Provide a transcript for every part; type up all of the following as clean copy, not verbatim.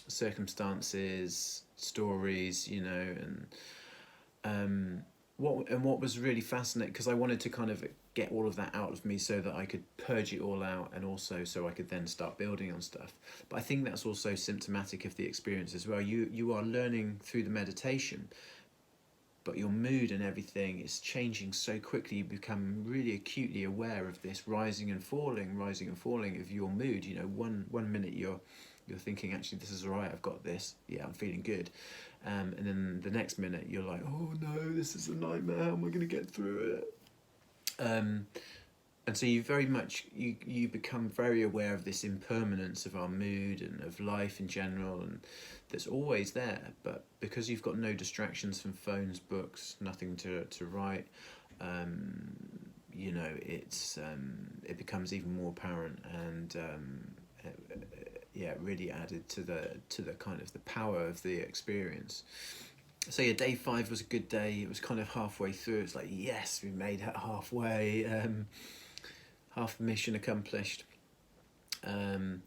circumstances, stories, and what was really fascinating, because I wanted to kind of get all of that out of me so that I could purge it all out, and also so I could then start building on stuff. But I think that's also symptomatic of the experience as well. You are learning through the meditation, but your mood and everything is changing so quickly. You become really acutely aware of this rising and falling of your mood. One minute you're thinking, actually, this is all right, I've got this, yeah, I'm feeling good, and then the next minute you're like, oh no, this is a nightmare, how am I going to get through it? And so you become very aware of this impermanence of our mood and of life in general, and that's always there. But because you've got no distractions from phones, books, nothing to write, it becomes even more apparent, and it really added to the kind of the power of the experience. So yeah, day 5 was a good day. It was kind of halfway through. It's like, yes, we made it halfway. Half the mission accomplished. And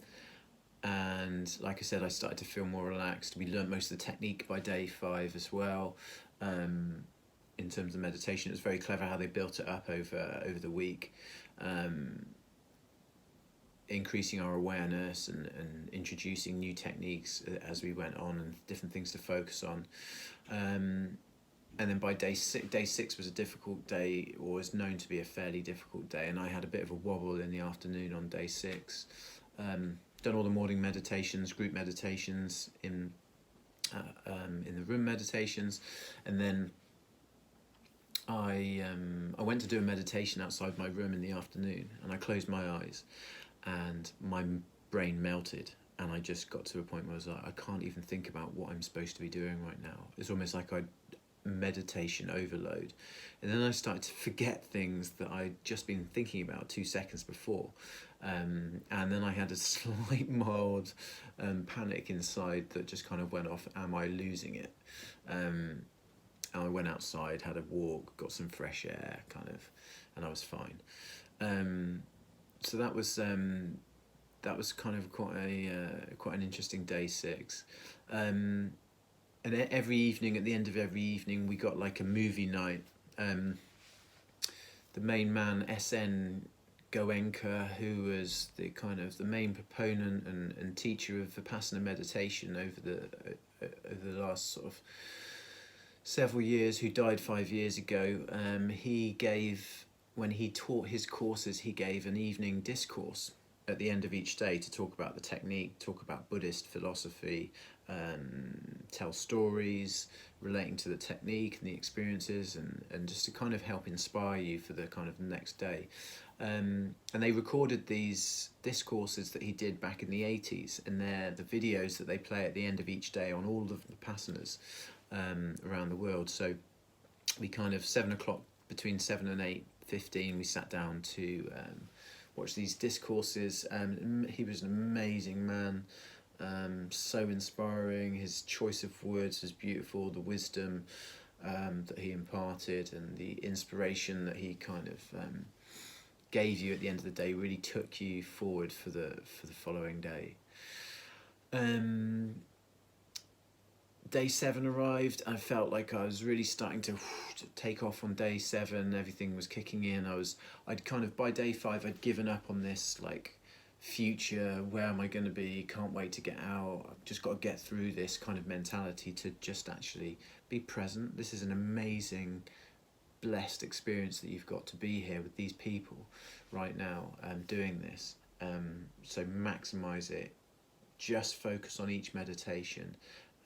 like I said, I started to feel more relaxed. We learned most of the technique by day 5 as well. In terms of meditation, it was very clever how they built it up over the week. Increasing our awareness and introducing new techniques as we went on, and different things to focus on. And then by day 6 was a difficult day, or was known to be a fairly difficult day, and I had a bit of a wobble in the afternoon on day 6. Done all the morning meditations, group meditations, in the room meditations, and then I went to do a meditation outside my room in the afternoon, and I closed my eyes, and my brain melted, and I just got to a point where I was like, I can't even think about what I'm supposed to be doing right now. It's almost like meditation overload, and then I started to forget things that I'd just been thinking about 2 seconds before, and then I had a slight mild panic inside that just kind of went off, am I losing it? And I went outside, had a walk, got some fresh air, kind of, and I was fine. So that was kind of quite an interesting day 6. And every evening, at the end of every evening, we got like a movie night. The main man, SN Goenka, who was the main proponent and teacher of Vipassana meditation over the last sort of several years, who died 5 years ago, when he taught his courses, he gave an evening discourse at the end of each day to talk about the technique, talk about Buddhist philosophy, tell stories relating to the technique and the experiences, and just to kind of help inspire you for the kind of next day. And they recorded these discourses that he did back in the 80s, and they're the videos that they play at the end of each day on all of the Vipassanas around the world. So we kind of 7 o'clock, between 7 and 8:15, we sat down to watch these discourses. He was an amazing man, so inspiring. His choice of words was beautiful. The wisdom that he imparted, and the inspiration that he kind of gave you at the end of the day, really took you forward for the following day. Day 7 arrived. I felt like I was really starting to take off on day 7. Everything was kicking in. I'd kind of, by day 5, I'd given up on this like future, where am I going to be, can't wait to get out, I've just got to get through this kind of mentality, to just actually be present. This is an amazing, blessed experience that you've got to be here with these people right now, doing this. So maximize it. Just focus on each meditation.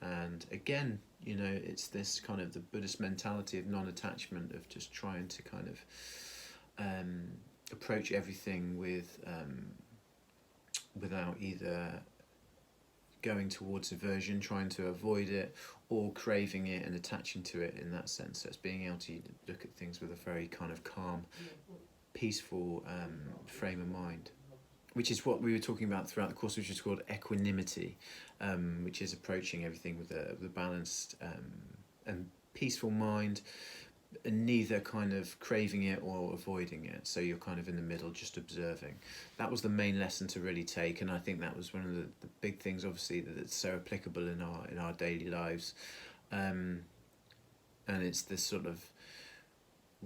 And again, it's this kind of the Buddhist mentality of non-attachment, of just trying to kind of approach everything without either going towards aversion, trying to avoid it, or craving it and attaching to it in that sense. So it's being able to look at things with a very kind of calm, peaceful frame of mind, which is what we were talking about throughout the course, which is called equanimity, which is approaching everything with a balanced and peaceful mind, neither kind of craving it or avoiding it. So you're kind of in the middle, just observing. That was the main lesson to really take, and I think that was one of the big things, obviously, that's so applicable in our daily lives. And it's this sort of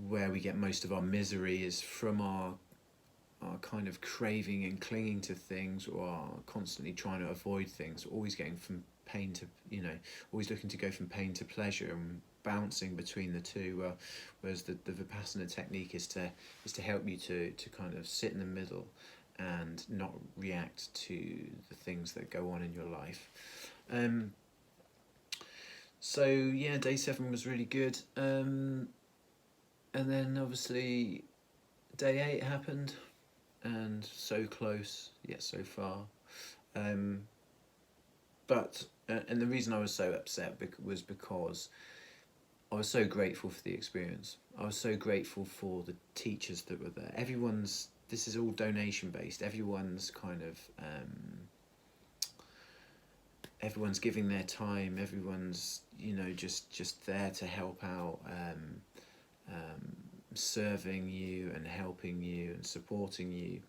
where we get most of our misery is from our kind of craving and clinging to things, or are constantly trying to avoid things, always getting from pain to, always looking to go from pain to pleasure and bouncing between the two. Whereas the Vipassana technique is to help you to kind of sit in the middle and not react to the things that go on in your life. So yeah, day 7 was really good. And then obviously day 8 happened, and so close yet so far. But and the reason I was so upset was because I was so grateful for the experience. I was so grateful for the teachers that were there. This is all donation based. Everyone's kind of everyone's giving their time. Everyone's just there to help out, serving you and helping you and supporting you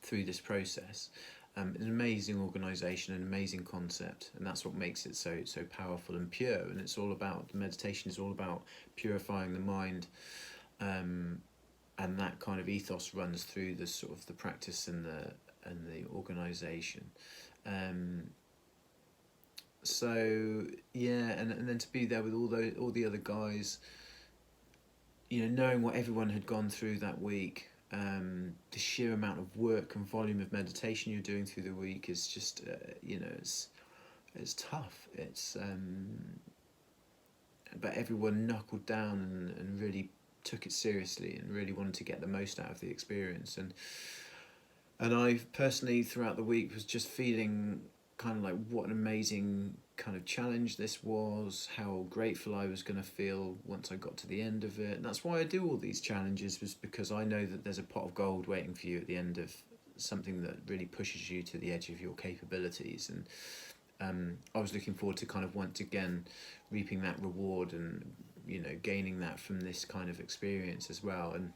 through this process. An amazing organisation, an amazing concept, and that's what makes it so powerful and pure. And it's all about, meditation is all about purifying the mind, and that kind of ethos runs through the sort of the practice and the organisation. So yeah, and then to be there with all the other guys, knowing what everyone had gone through that week. The sheer amount of work and volume of meditation you're doing through the week is just it's tough. It's but everyone knuckled down and really took it seriously and really wanted to get the most out of the experience. And I personally throughout the week was just feeling kind of like what an amazing kind of challenge this was, how grateful I was going to feel once I got to the end of it. And that's why I do all these challenges, was because I know that there's a pot of gold waiting for you at the end of something that really pushes you to the edge of your capabilities. And I was looking forward to kind of once again reaping that reward and gaining that from this kind of experience as well. And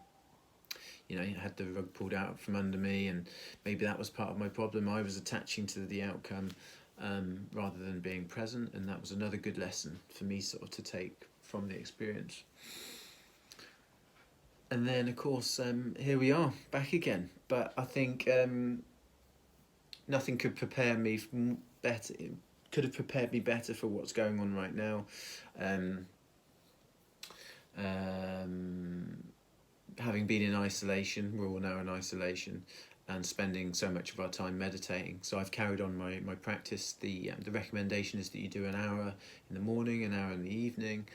I had the rug pulled out from under me, and maybe that was part of my problem. I was attaching to the outcome rather than being present, and that was another good lesson for me sort of to take from the experience. And then of course here we are back again, but I think nothing could prepare me better. Could have prepared me better for what's going on right now. Having been in isolation, we're all now in isolation, and spending so much of our time meditating. So I've carried on my practice. The recommendation is that you do an hour in the morning, an hour in the evening,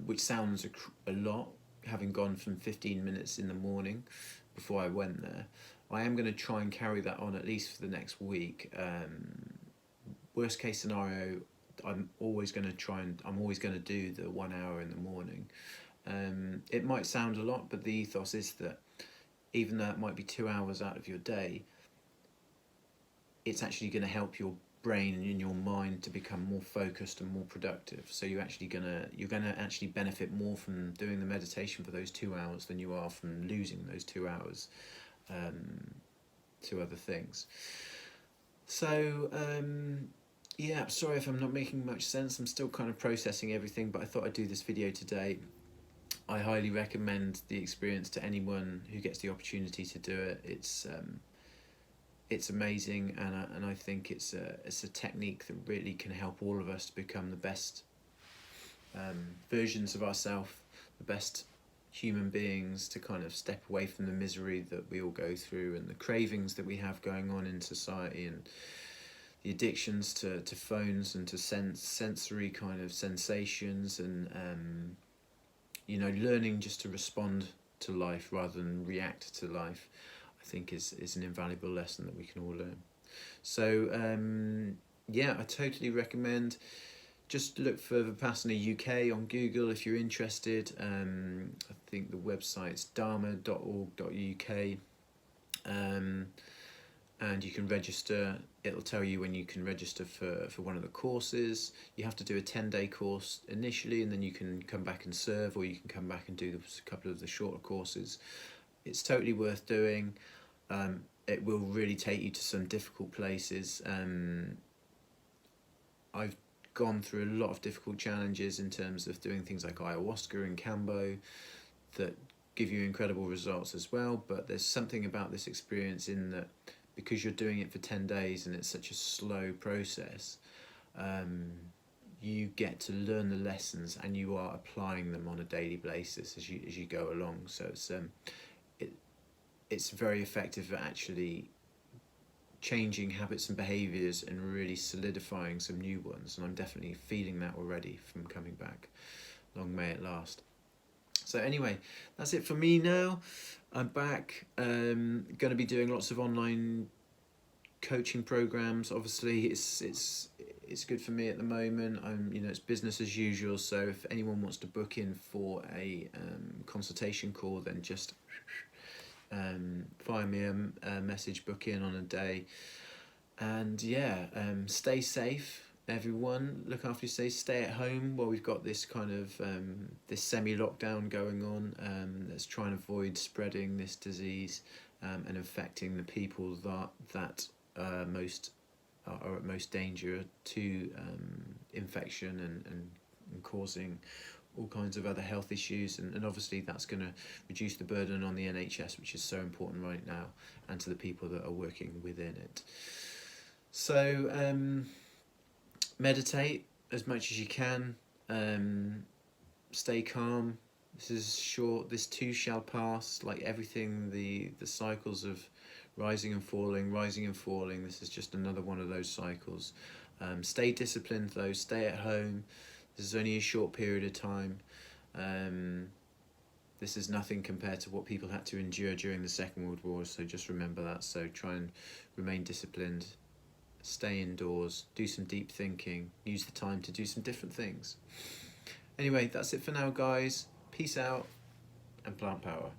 which sounds a lot, having gone from 15 minutes in the morning before I went there. I am going to try and carry that on at least for the next week. Worst case scenario, I'm always going to do the 1 hour in the morning. It might sound a lot, but the ethos is that even though it might be 2 hours out of your day, it's actually going to help your brain and your mind to become more focused and more productive. So you're gonna actually benefit more from doing the meditation for those 2 hours than you are from losing those 2 hours to other things. So yeah, sorry if I'm not making much sense. I'm still kind of processing everything, but I thought I'd do this video today. I highly recommend the experience to anyone who gets the opportunity to do it. It's amazing, and I think it's a technique that really can help all of us to become the best versions of ourselves, the best human beings, to kind of step away from the misery that we all go through and the cravings that we have going on in society, and the addictions to phones and to sensory kind of sensations, and learning just to respond to life rather than react to life, I think is an invaluable lesson that we can all learn. So yeah, I totally recommend. Just look for Vipassana UK on Google if you're interested. I think the website's dharma.org.uk. and you can register. It'll tell you when you can register for one of the courses. You have to do a 10-day course initially, and then you can come back and serve, or you can come back and do a couple of the shorter courses. It's totally worth doing. It will really take you to some difficult places. I've gone through a lot of difficult challenges in terms of doing things like ayahuasca and Kambo that give you incredible results as well, but there's something about this experience in that because you're doing it for 10 days and it's such a slow process, you get to learn the lessons and you are applying them on a daily basis as you go along. So it's very effective at actually changing habits and behaviours and really solidifying some new ones, and I'm definitely feeling that already from coming back. Long may it last. So anyway, that's it for me now. I'm back. Going to be doing lots of online coaching programs. Obviously, it's good for me at the moment. It's business as usual. So if anyone wants to book in for a consultation call, then just fire me a message, book in on a day, and stay safe, everyone. Look after yourself. Stay at home while we've got this kind of this semi-lockdown going on. Let's try and avoid spreading this disease and infecting the people that are at most danger to infection and causing all kinds of other health issues, and obviously that's going to reduce the burden on the NHS, which is so important right now, and to the people that are working within it. So meditate as much as you can, stay calm. This is short, this too shall pass. Like everything, the cycles of rising and falling, this is just another one of those cycles. Stay disciplined though, stay at home. This is only a short period of time. This is nothing compared to what people had to endure during the Second World War, so just remember that. So try and remain disciplined, stay indoors, do some deep thinking, use the time to do some different things. Anyway, that's it for now, guys. Peace out and plant power.